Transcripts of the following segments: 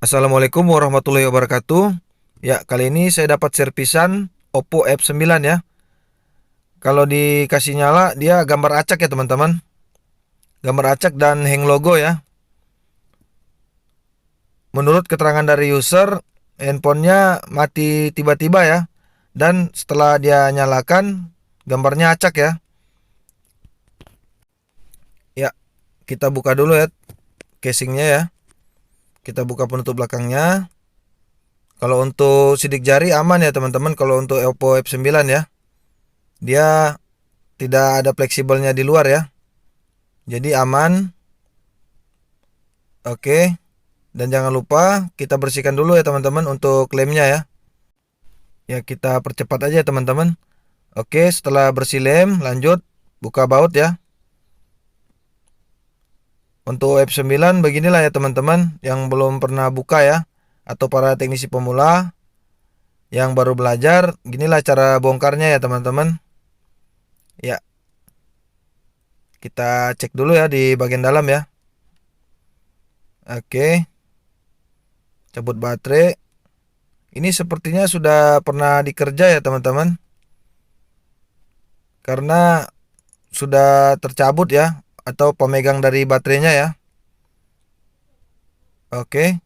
Assalamualaikum warahmatullahi wabarakatuh. Ya, kali ini saya dapat servisan Oppo F9 ya. Kalau dikasih nyala dia gambar acak ya teman-teman. Gambar acak dan hang logo ya. Menurut keterangan dari user, handphonenya mati tiba-tiba ya. Dan setelah dia nyalakan, gambarnya acak ya. Ya, kita buka dulu ya casingnya ya. Kita buka penutup belakangnya. Kalau untuk sidik jari aman ya teman-teman kalau untuk Oppo F9 ya. Dia tidak ada fleksibelnya di luar ya. Jadi aman. Oke. Dan jangan lupa kita bersihkan dulu ya teman-teman untuk lemnya ya. Ya kita percepat aja teman-teman. Oke, setelah bersih lem lanjut buka baut ya. Untuk F9 beginilah ya teman-teman yang belum pernah buka ya. Atau para teknisi pemula yang baru belajar, ginilah cara bongkarnya ya teman-teman. Ya, kita cek dulu ya di bagian dalam ya. Oke, cabut baterai. Ini sepertinya sudah pernah dikerja ya teman-teman. Karena sudah tercabut ya atau pemegang dari baterainya ya. Oke,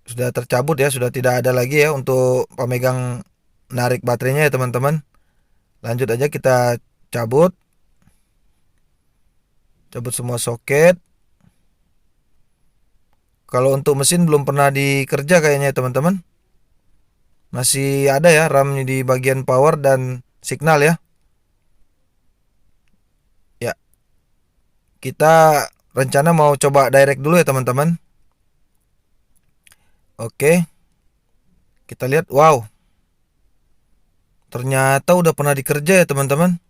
sudah tercabut ya, sudah tidak ada lagi ya untuk pemegang narik baterainya ya teman-teman. Lanjut aja kita cabut. Cabut semua soket. Kalau untuk mesin belum pernah dikerja kayaknya ya teman-teman. Masih ada ya RAM di bagian power dan signal ya. Ya, kita rencana mau coba direct dulu ya teman-teman. Oke, kita lihat. Wow, ternyata udah pernah dikerja ya teman-teman.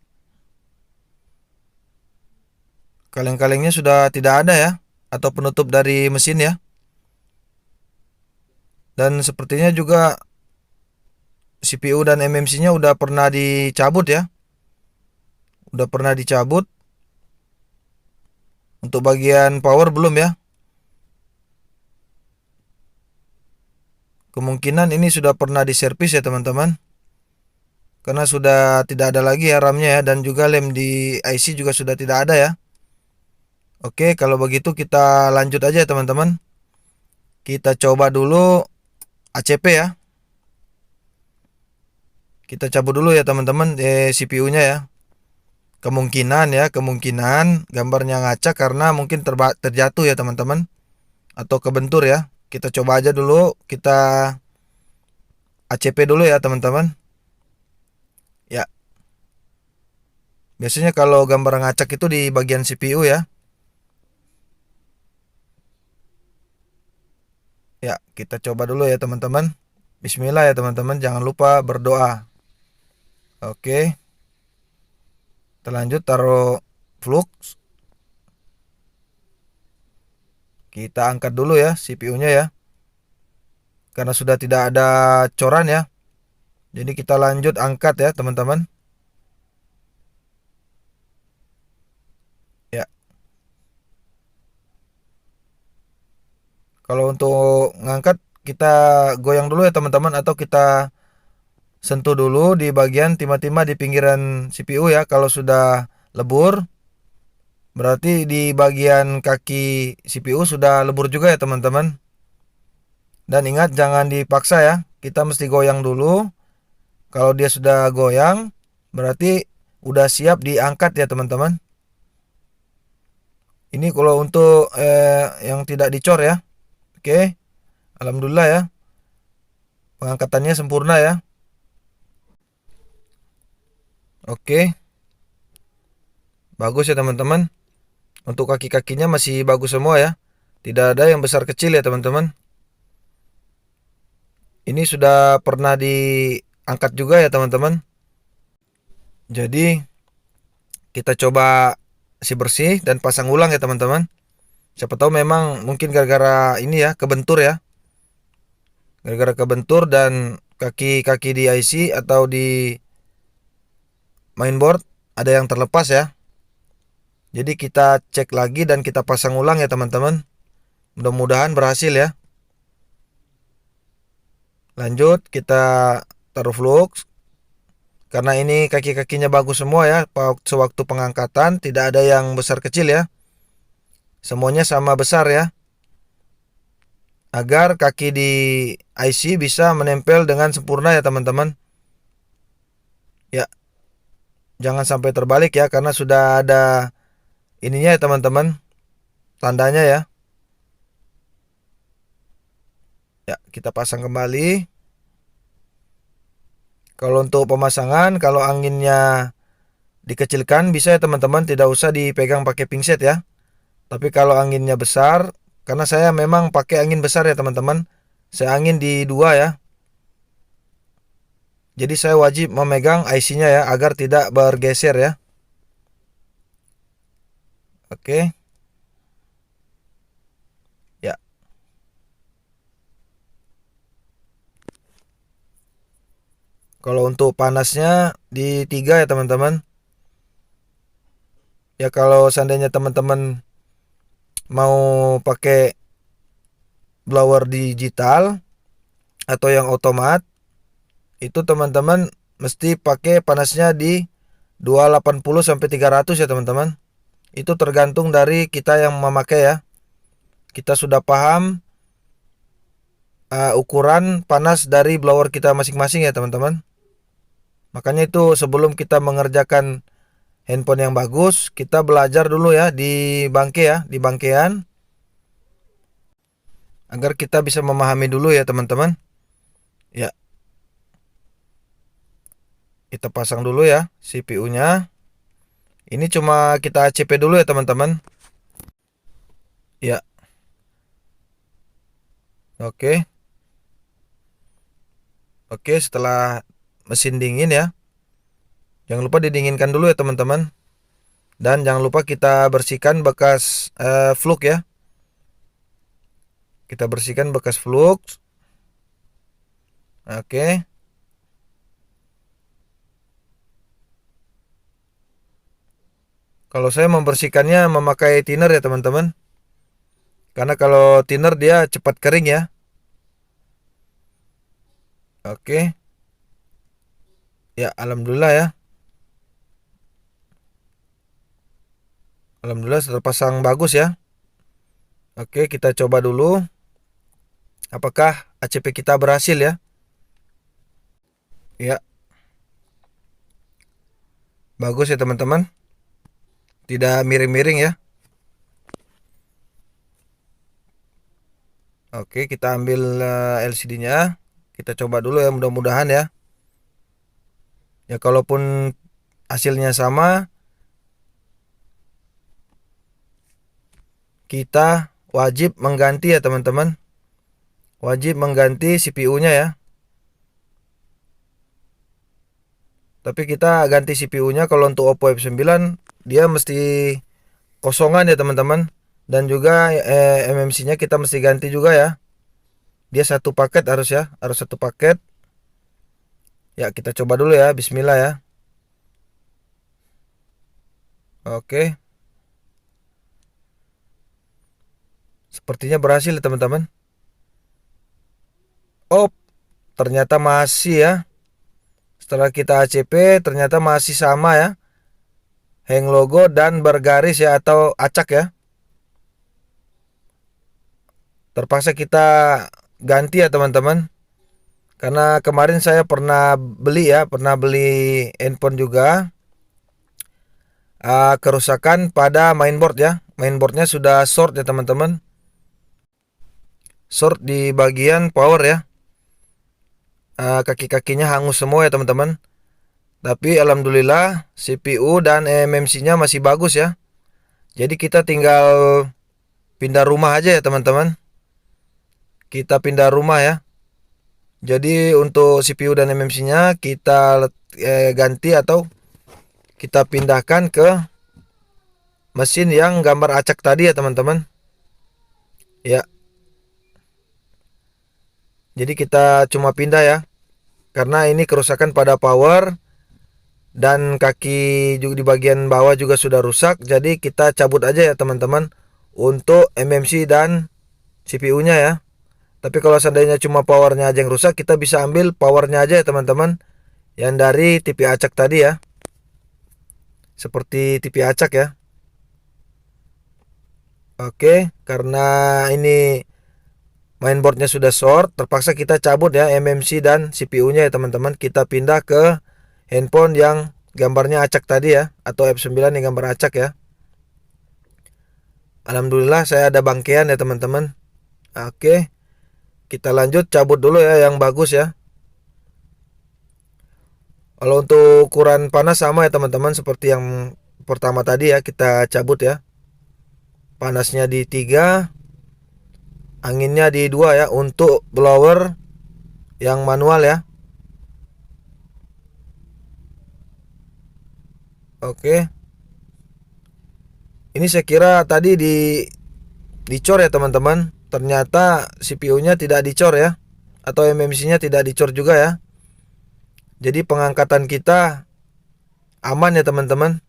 Kaleng-kalengnya sudah tidak ada ya, atau penutup dari mesin ya. Dan sepertinya juga CPU dan MMC-nya udah pernah dicabut ya. Udah pernah dicabut. Untuk bagian power belum ya. Kemungkinan ini sudah pernah diservis ya teman-teman. Karena sudah tidak ada lagi ya RAM-nya ya, dan juga lem di IC juga sudah tidak ada ya. Oke, kalau begitu kita lanjut aja ya teman-teman. Kita coba dulu ACP ya. Kita cabut dulu ya teman-teman CPU-nya ya. Kemungkinan gambarnya ngaca karena mungkin terjatuh ya teman-teman, atau kebentur ya. Kita coba aja dulu, kita ACP dulu ya teman-teman. Ya, biasanya kalau gambar ngacak itu di bagian CPU ya. Ya, kita coba dulu ya teman-teman. Bismillah ya teman-teman, jangan lupa berdoa. Oke, kita lanjut taruh flux. Kita angkat dulu ya CPU-nya ya. Karena sudah tidak ada coran ya. Jadi kita lanjut angkat ya teman-teman. Ya, kalau untuk ngangkat kita goyang dulu ya teman-teman, atau kita sentuh dulu di bagian timah-timah di pinggiran CPU ya. Kalau sudah lebur berarti di bagian kaki CPU sudah lebur juga ya teman-teman. Dan ingat jangan dipaksa ya. Kita mesti goyang dulu. Kalau dia sudah goyang berarti udah siap diangkat ya teman-teman. Ini kalau untuk yang tidak dicor ya. Oke. Alhamdulillah ya. Pengangkatannya sempurna ya. Oke. Bagus ya teman-teman. Untuk kaki-kakinya masih bagus semua ya. Tidak ada yang besar kecil ya teman-teman. Ini sudah pernah diangkat juga ya teman-teman. Jadi kita coba bersih dan pasang ulang ya teman-teman. Siapa tahu memang mungkin gara-gara ini ya, kebentur ya. Gara-gara kebentur dan kaki-kaki di IC atau di mainboard ada yang terlepas ya. Jadi kita cek lagi dan kita pasang ulang ya teman-teman. Mudah-mudahan berhasil ya. Lanjut kita taruh flux. Karena ini kaki-kakinya bagus semua ya. Sewaktu pengangkatan tidak ada yang besar kecil ya. Semuanya sama besar ya. Agar kaki di IC bisa menempel dengan sempurna ya teman-teman. Ya, jangan sampai terbalik ya karena sudah ada ininya ya teman-teman. Tandanya ya. Ya, kita pasang kembali. Kalau untuk pemasangan, kalau anginnya dikecilkan bisa ya teman-teman, tidak usah dipegang pakai pinset ya. Tapi kalau anginnya besar, karena saya memang pakai angin besar ya teman-teman. Saya angin di 2 ya. Jadi saya wajib memegang IC-nya ya agar tidak bergeser ya. Oke. Ya. Kalau untuk panasnya di 3 ya teman-teman. Ya kalau seandainya teman-teman mau pakai blower digital atau yang otomat, itu teman-teman mesti pakai panasnya di 280 sampai 300 ya teman-teman. Itu tergantung dari kita yang memakai ya. Kita sudah paham ukuran panas dari blower kita masing-masing ya teman-teman. Makanya itu sebelum kita mengerjakan handphone yang bagus, kita belajar dulu ya di bangke ya, di bangkean, agar kita bisa memahami dulu ya teman-teman. Ya, kita pasang dulu ya CPU-nya. Ini cuma kita ACP dulu ya teman-teman. Ya. Oke. Oke, setelah mesin dingin ya. Jangan lupa didinginkan dulu ya teman-teman. Dan jangan lupa kita bersihkan bekas flux ya. Kita bersihkan bekas flux. Oke. Kalau saya membersihkannya memakai thinner ya teman-teman. Karena kalau thinner dia cepat kering ya. Oke. Ya, alhamdulillah ya. Alhamdulillah sudah pasang bagus ya. Oke, kita coba dulu apakah ACP kita berhasil ya. Ya, bagus ya teman-teman. Tidak miring-miring ya. Oke, kita ambil LCD-nya. Kita coba dulu ya, mudah-mudahan ya. Ya, kalaupun hasilnya sama, kita wajib mengganti ya teman-teman. Wajib mengganti CPU-nya ya. Tapi kita ganti CPU-nya kalau untuk Oppo F9 dia mesti kosongan ya teman-teman. Dan juga MMC-nya kita mesti ganti juga ya. Dia satu paket harus ya, harus satu paket. Ya, kita coba dulu ya, bismillah ya. Oke. Sepertinya berhasil ya teman-teman. Oh, ternyata masih ya. Setelah kita ACP ternyata masih sama ya. Hang logo dan bergaris ya atau acak ya. Terpaksa kita ganti ya teman-teman. Karena kemarin saya pernah beli ya, pernah beli handphone juga. Kerusakan pada mainboard ya. Mainboardnya sudah short ya teman-teman. Short di bagian power ya. Kaki-kakinya hangus semua ya teman-teman. Tapi alhamdulillah CPU dan MMC-nya masih bagus ya. Jadi kita tinggal pindah rumah aja ya teman-teman. Kita pindah rumah ya. Jadi untuk CPU dan MMC-nya kita ganti atau kita pindahkan ke mesin yang gambar acak tadi ya teman-teman. Ya. Jadi kita cuma pindah ya. Karena ini kerusakan pada power dan kaki juga di bagian bawah juga sudah rusak. Jadi kita cabut aja ya teman-teman untuk MMC dan CPU-nya ya. Tapi kalau seandainya cuma powernya aja yang rusak, kita bisa ambil powernya aja ya teman-teman, yang dari TV acak tadi ya, seperti TV acak ya. Oke, karena ini mainboardnya sudah short, terpaksa kita cabut ya MMC dan CPU-nya ya teman-teman. Kita pindah ke handphone yang gambarnya acak tadi ya, atau F9 yang gambar acak ya. Alhamdulillah saya ada bangkean ya teman-teman. Oke, kita lanjut cabut dulu ya yang bagus ya. Kalau untuk ukuran panas sama ya teman-teman, seperti yang pertama tadi ya, kita cabut ya. Panasnya di 3, anginnya di 2 ya untuk blower yang manual ya. Oke. Ini saya kira tadi dicor ya teman-teman. Ternyata CPU-nya tidak dicor ya, atau MMC-nya tidak dicor juga ya. Jadi pengangkatan kita aman ya teman-teman.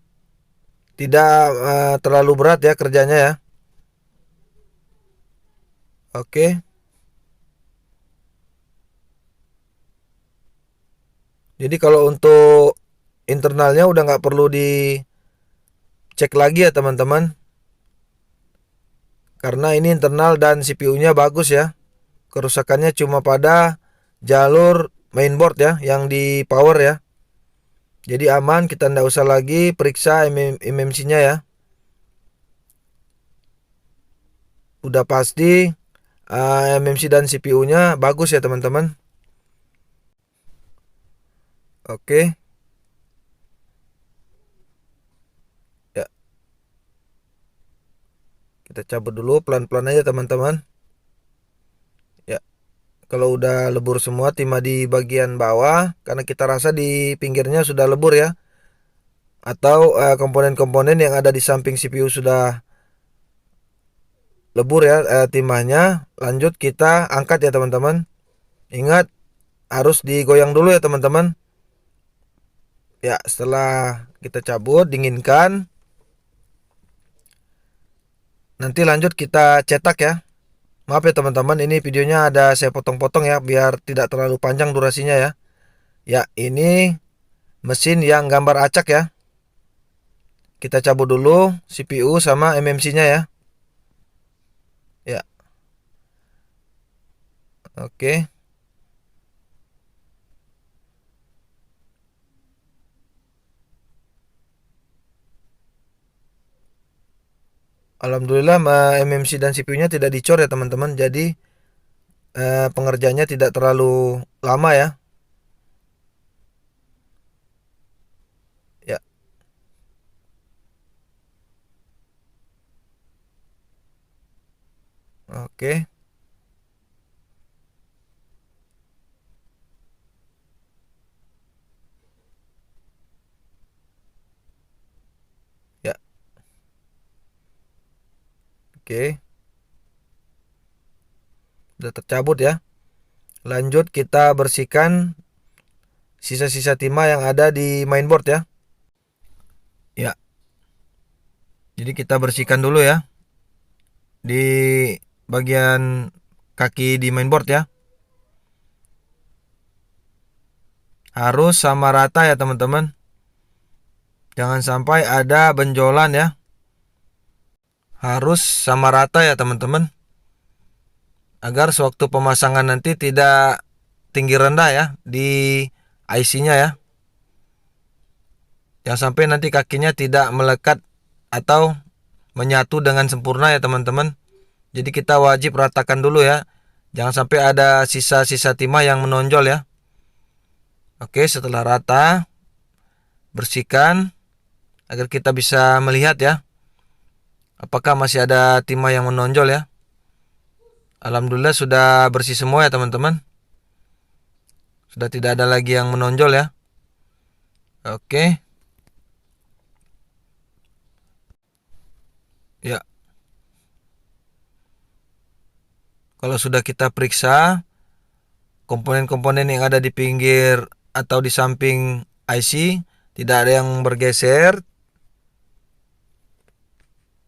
Tidak terlalu berat ya kerjanya ya. Oke. Jadi kalau untuk internalnya udah nggak perlu dicek lagi ya teman-teman. Karena ini internal dan CPU-nya bagus ya. Kerusakannya cuma pada jalur mainboard ya, yang di power ya. Jadi aman, kita nggak usah lagi periksa MMC-nya ya. Udah pasti MMC dan CPU-nya bagus ya teman-teman. Oke. Ya, kita cabut dulu pelan-pelan aja teman-teman. Ya, kalau udah lebur semua timah di bagian bawah, karena kita rasa di pinggirnya sudah lebur ya, atau komponen-komponen yang ada di samping CPU sudah lebur ya timahnya, lanjut kita angkat ya teman-teman. Ingat, harus digoyang dulu ya teman-teman. Ya, setelah kita cabut, dinginkan, nanti lanjut kita cetak ya. Maaf ya teman-teman, ini videonya ada saya potong-potong ya, biar tidak terlalu panjang durasinya ya. Ya, ini mesin yang gambar acak ya. Kita cabut dulu CPU sama MMC-nya ya. Ya, oke. Alhamdulillah MMC dan CPU-nya tidak dicor ya teman-teman. Jadi pengerjaannya tidak terlalu lama ya. Ya, oke. Ya, oke. Sudah tercabut ya. Lanjut kita bersihkan sisa-sisa timah yang ada di mainboard ya. Ya, jadi kita bersihkan dulu ya di bagian kaki di mainboard ya. Harus sama rata ya teman-teman. Jangan sampai ada benjolan ya. Harus sama rata ya teman-teman. Agar sewaktu pemasangan nanti tidak tinggi rendah ya di IC-nya ya. Jangan sampai nanti kakinya tidak melekat atau menyatu dengan sempurna ya teman-teman. Jadi kita wajib ratakan dulu ya. Jangan sampai ada sisa-sisa timah yang menonjol ya. Oke, setelah rata, bersihkan agar kita bisa melihat ya, apakah masih ada timah yang menonjol ya. Alhamdulillah sudah bersih semua ya teman-teman. Sudah tidak ada lagi yang menonjol ya. Oke. Ya. Kalau sudah kita periksa komponen-komponen yang ada di pinggir atau di samping IC tidak ada yang bergeser,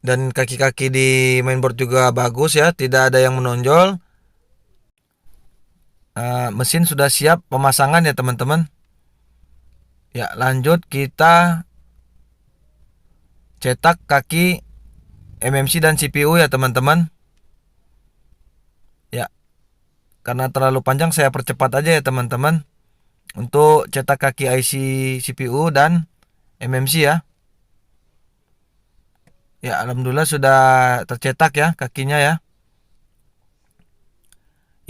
dan kaki-kaki di mainboard juga bagus ya, tidak ada yang menonjol. Mesin sudah siap pemasangan ya teman-teman. Ya, lanjut kita cetak kaki MMC dan CPU ya teman-teman. Ya, karena terlalu panjang saya percepat aja ya teman-teman untuk cetak kaki IC CPU dan MMC ya. Ya, alhamdulillah sudah tercetak ya kakinya ya.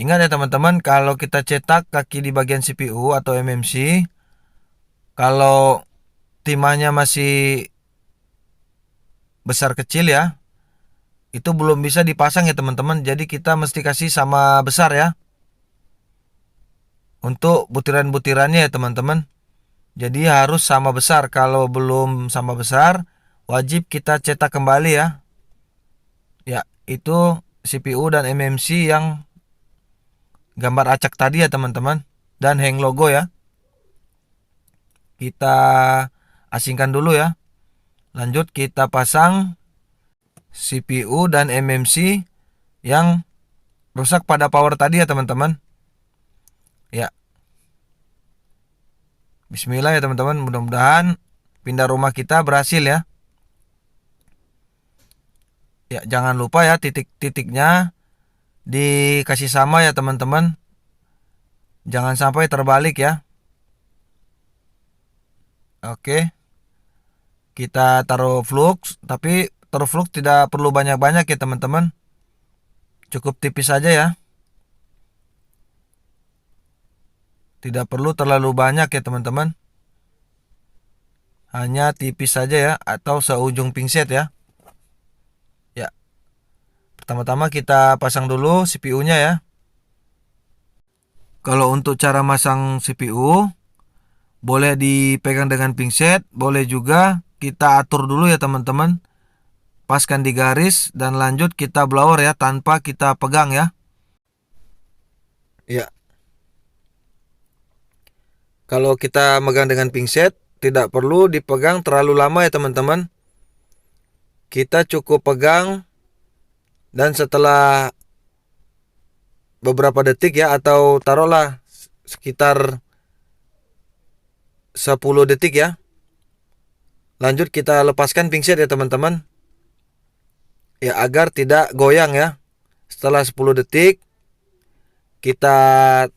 Ingat ya teman-teman, kalau kita cetak kaki di bagian CPU atau MMC, kalau timahnya masih besar kecil ya, itu belum bisa dipasang ya teman-teman. Jadi kita mesti kasih sama besar ya, untuk butiran-butirannya ya teman-teman. Jadi harus sama besar. Kalau belum sama besar, wajib kita cetak kembali ya. Ya, itu CPU dan MMC yang gambar acak tadi ya teman-teman, dan hang logo ya. Kita asingkan dulu ya. Lanjut kita pasang CPU dan MMC yang rusak pada power tadi ya teman-teman. Ya, bismillah ya teman-teman, mudah-mudahan pindah rumah kita berhasil ya. Ya, jangan lupa ya titik-titiknya dikasih sama ya teman-teman. Jangan sampai terbalik ya. Oke. Kita taruh flux, tapi taruh flux tidak perlu banyak-banyak ya teman-teman. Cukup tipis saja ya. Tidak perlu terlalu banyak ya teman-teman. Hanya tipis saja ya, atau seujung pingset ya. Ya. Pertama-tama kita pasang dulu CPU-nya ya. Kalau untuk cara masang CPU, boleh dipegang dengan pingset, boleh juga kita atur dulu ya teman-teman. Paskan di garis dan lanjut kita blower ya, tanpa kita pegang ya. Ya. Kalau kita megang dengan pingset, tidak perlu dipegang terlalu lama ya teman-teman. Kita cukup pegang, dan setelah beberapa detik ya, atau taruhlah sekitar 10 detik ya, lanjut kita lepaskan pingset ya teman-teman. Ya, agar tidak goyang ya. Setelah 10 detik kita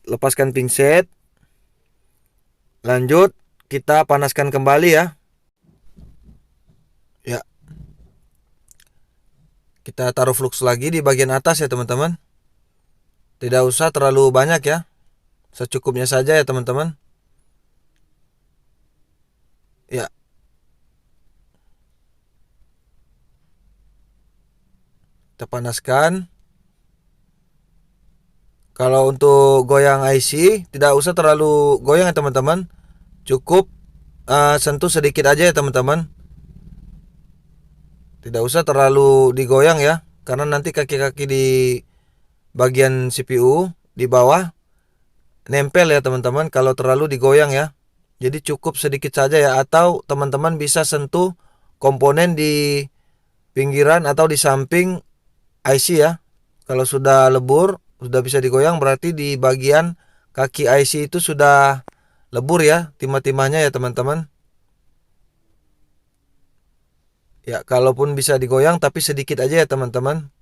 lepaskan pingset. Lanjut kita panaskan kembali ya. Ya. Kita taruh flux lagi di bagian atas ya teman-teman. Tidak usah terlalu banyak ya. Secukupnya saja ya teman-teman. Ya. Kita panaskan. Kalau untuk goyang IC tidak usah terlalu goyang ya teman-teman. Cukup sentuh sedikit aja ya teman-teman. Tidak usah terlalu digoyang ya, karena nanti kaki-kaki di bagian CPU di bawah nempel ya teman-teman kalau terlalu digoyang ya. Jadi cukup sedikit saja ya, atau teman-teman bisa sentuh komponen di pinggiran atau di samping IC ya. Kalau sudah lebur, sudah bisa digoyang, berarti di bagian kaki IC itu sudah lebur ya timah-timahnya ya teman-teman. Ya, kalaupun bisa digoyang tapi sedikit aja ya teman-teman,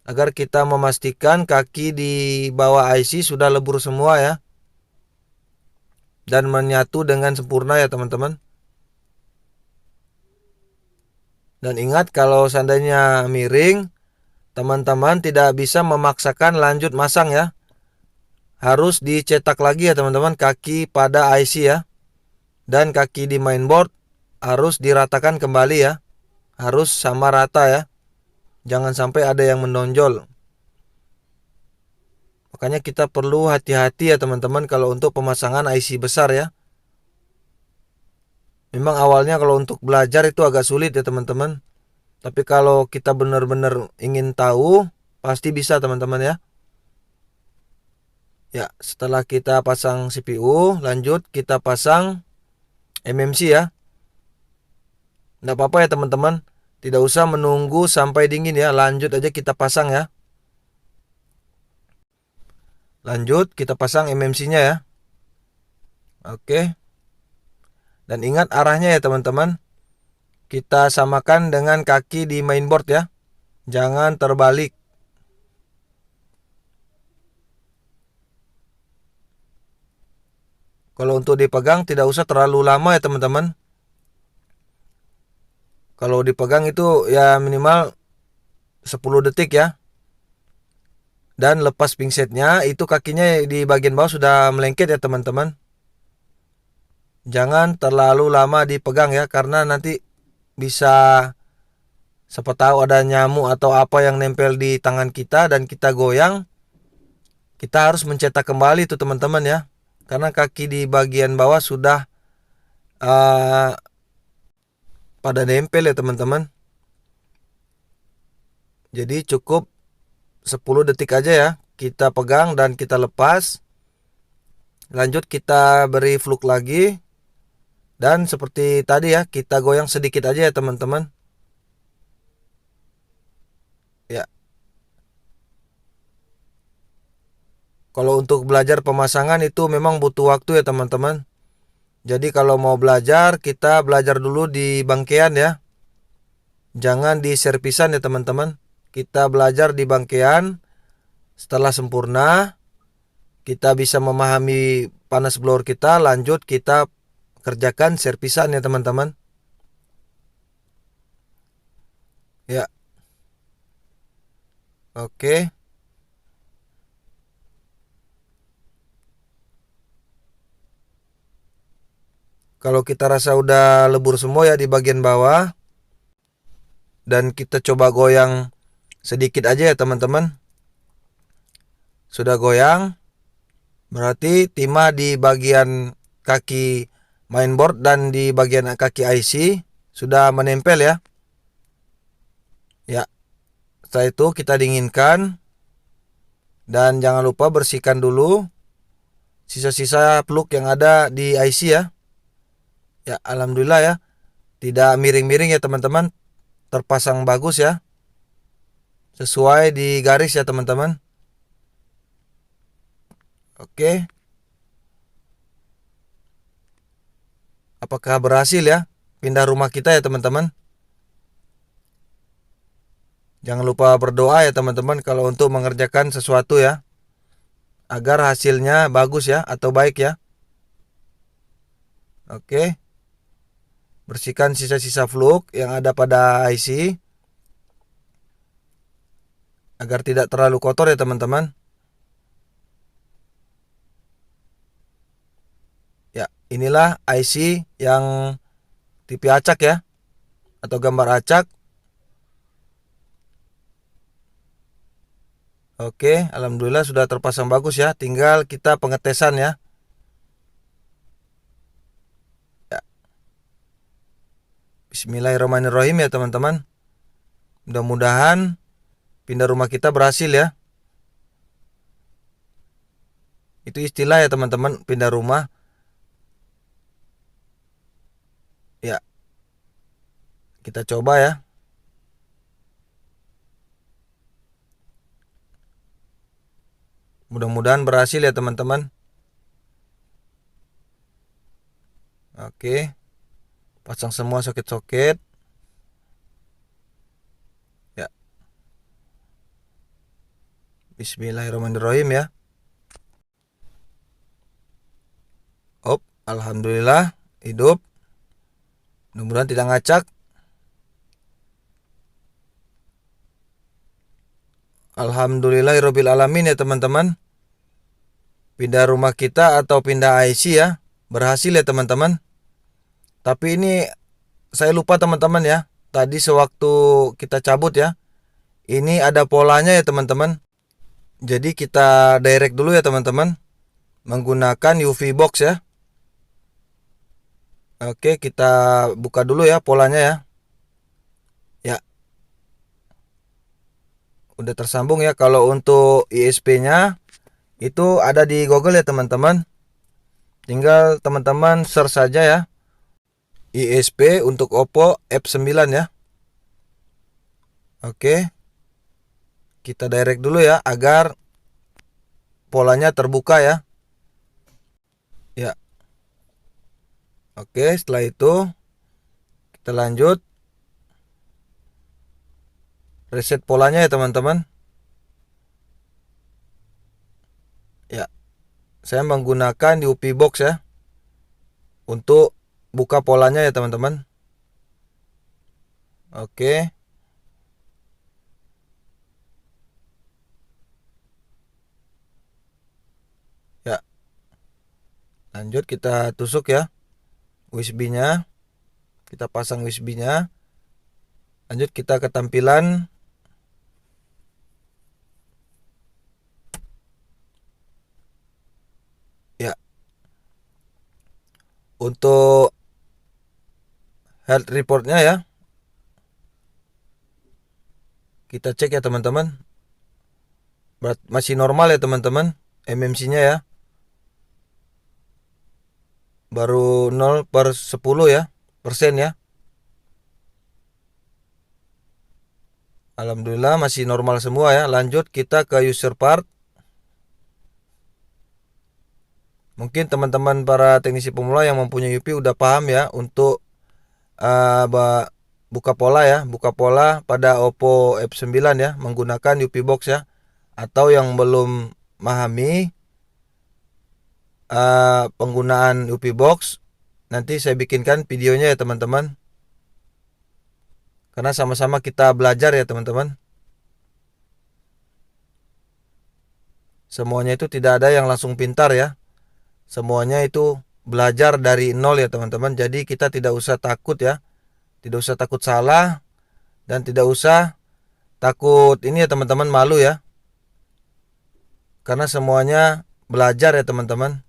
agar kita memastikan kaki di bawah IC sudah lebur semua ya, dan menyatu dengan sempurna ya teman-teman. Dan ingat, kalau seandainya miring, teman-teman tidak bisa memaksakan lanjut masang ya. Harus dicetak lagi ya teman-teman kaki pada IC ya. Dan kaki di mainboard harus diratakan kembali ya. Harus sama rata ya. Jangan sampai ada yang menonjol. Makanya kita perlu hati-hati ya teman-teman kalau untuk pemasangan IC besar ya. Memang awalnya kalau untuk belajar itu agak sulit ya teman-teman. Tapi kalau kita benar-benar ingin tahu, pasti bisa teman-teman ya. Ya, setelah kita pasang CPU, lanjut kita pasang mmc ya. Nggak apa-apa ya teman-teman, tidak usah menunggu sampai dingin ya, lanjut aja kita pasang ya. Lanjut kita pasang mmc-nya ya. Oke. Dan ingat arahnya ya teman-teman, kita samakan dengan kaki di mainboard ya, jangan terbalik. Kalau untuk dipegang tidak usah terlalu lama ya teman-teman. Kalau dipegang itu ya minimal 10 detik ya. Dan lepas pingsetnya, itu kakinya di bagian bawah sudah melengket ya teman-teman. Jangan terlalu lama dipegang ya, karena nanti bisa siapa tahu ada nyamuk atau apa yang nempel di tangan kita dan kita goyang. Kita harus mencetak kembali tuh teman-teman ya, karena kaki di bagian bawah sudah pada nempel ya teman-teman. Jadi cukup 10 detik aja ya, kita pegang dan kita lepas. Lanjut kita beri fluk lagi. Dan seperti tadi ya, kita goyang sedikit aja ya teman-teman. Ya. Kalau untuk belajar pemasangan itu memang butuh waktu ya teman-teman. Jadi kalau mau belajar, kita belajar dulu di bangkean ya. Jangan di servisan ya teman-teman. Kita belajar di bangkean. Setelah sempurna, kita bisa memahami panas blower kita, lanjut kita kerjakan servisan ya teman-teman. Ya. Oke. Kalau kita rasa udah lebur semua ya di bagian bawah, dan kita coba goyang sedikit aja ya teman-teman. Sudah goyang, berarti timah di bagian kaki mainboard dan di bagian kaki IC sudah menempel ya. Ya. Setelah itu kita dinginkan, dan jangan lupa bersihkan dulu sisa-sisa plug yang ada di IC ya. Ya, alhamdulillah ya, tidak miring-miring ya teman-teman, terpasang bagus ya, sesuai di garis ya teman-teman. Oke. Apakah berhasil ya pindah rumah kita ya teman-teman? Jangan lupa berdoa ya teman-teman kalau untuk mengerjakan sesuatu ya, agar hasilnya bagus ya atau baik ya. Oke. Bersihkan sisa-sisa fluk yang ada pada IC agar tidak terlalu kotor ya teman-teman. Ya, inilah IC yang tipe acak ya, atau gambar acak. Oke, alhamdulillah sudah terpasang bagus ya, tinggal kita pengetesan ya. Bismillahirrahmanirrahim ya teman-teman. Mudah-mudahan pindah rumah kita berhasil ya. Itu istilah ya teman-teman, pindah rumah. Ya. Kita coba ya. Mudah-mudahan berhasil ya teman-teman. Oke. Pasang semua soket-soket. Ya. Bismillahirrahmanirrahim ya. Alhamdulillah hidup. Mudah-mudahan tidak ngacak. Alhamdulillahirabbil alamin ya teman-teman. Pindah rumah kita atau pindah IC ya, berhasil ya teman-teman. Tapi ini saya lupa teman-teman ya. Tadi sewaktu kita cabut ya, ini ada polanya ya teman-teman. Jadi kita direct dulu ya teman-teman, menggunakan UV box ya. Oke, kita buka dulu ya polanya ya. Ya. Udah tersambung ya. Kalau untuk ISP-nya itu ada di Google ya teman-teman. Tinggal teman-teman search saja ya, ISP untuk Oppo F9 ya. Oke. Kita direct dulu ya agar polanya terbuka ya. Ya. Oke, setelah itu kita lanjut reset polanya ya teman-teman. Ya. Saya menggunakan UP Box ya untuk buka polanya ya teman-teman. Oke. Ya. Lanjut kita tusuk ya USB-nya. Kita pasang USB-nya. Lanjut kita ke tampilan. Ya. Untuk health reportnya ya. Kita cek ya teman-teman. Masih normal ya teman-teman. MMC-nya ya. Baru 0/10 ya. Persen ya. Alhamdulillah masih normal semua ya. Lanjut kita ke user part. Mungkin teman-teman para teknisi pemula yang mempunyai UP udah paham ya untuk buka pola ya, buka pola pada Oppo F9 ya menggunakan UP Box ya. Atau yang belum memahami penggunaan UP Box, nanti saya bikinkan videonya ya teman-teman. Karena sama-sama kita belajar ya teman-teman. Semuanya itu tidak ada yang langsung pintar ya. Semuanya itu belajar dari nol ya teman-teman. Jadi kita tidak usah takut ya. Tidak usah takut salah dan tidak usah takut ini ya teman-teman, malu ya. Karena semuanya belajar ya teman-teman.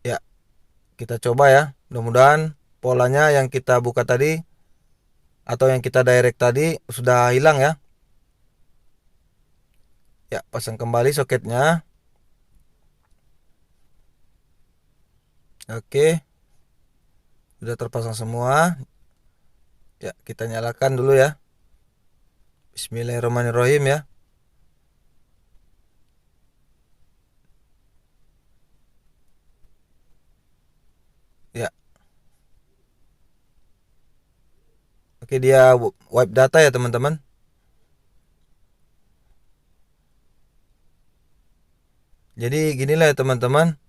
Ya, kita coba ya. Mudah-mudahan polanya yang kita buka tadi atau yang kita direct tadi sudah hilang ya. Ya, pasang kembali soketnya. Oke. Sudah terpasang semua. Ya, kita nyalakan dulu ya. Bismillahirrahmanirrahim ya. Ya. Oke, dia wipe data ya teman-teman. Jadi ginilah ya teman-teman,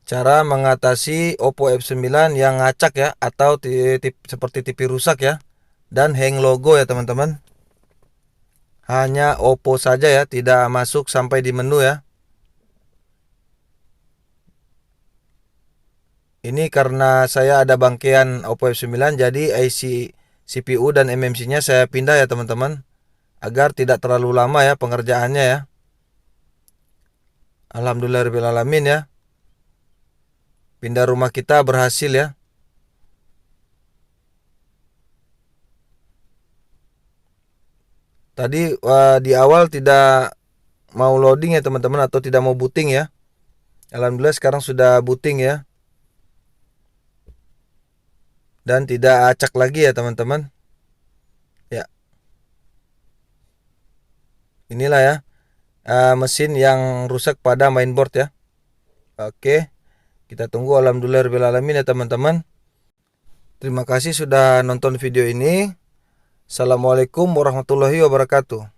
cara mengatasi Oppo F9 yang ngacak ya atau seperti TV rusak ya dan hang logo ya teman-teman. Hanya Oppo saja ya, tidak masuk sampai di menu ya. Ini karena saya ada bangkean Oppo F9 jadi IC CPU dan MMC-nya saya pindah ya teman-teman agar tidak terlalu lama ya pengerjaannya ya. Alhamdulillahirobbilalamin ya. Pindah rumah kita berhasil ya. Tadi di awal tidak mau loading ya teman-teman atau tidak mau booting ya. Alhamdulillah sekarang sudah booting ya. Dan tidak acak lagi ya teman-teman. Ya. Inilah ya mesin yang rusak pada mainboard ya. Oke. Kita tunggu alhamdulillahirobbilalamin ya teman-teman. Terima kasih sudah nonton video ini. Assalamualaikum warahmatullahi wabarakatuh.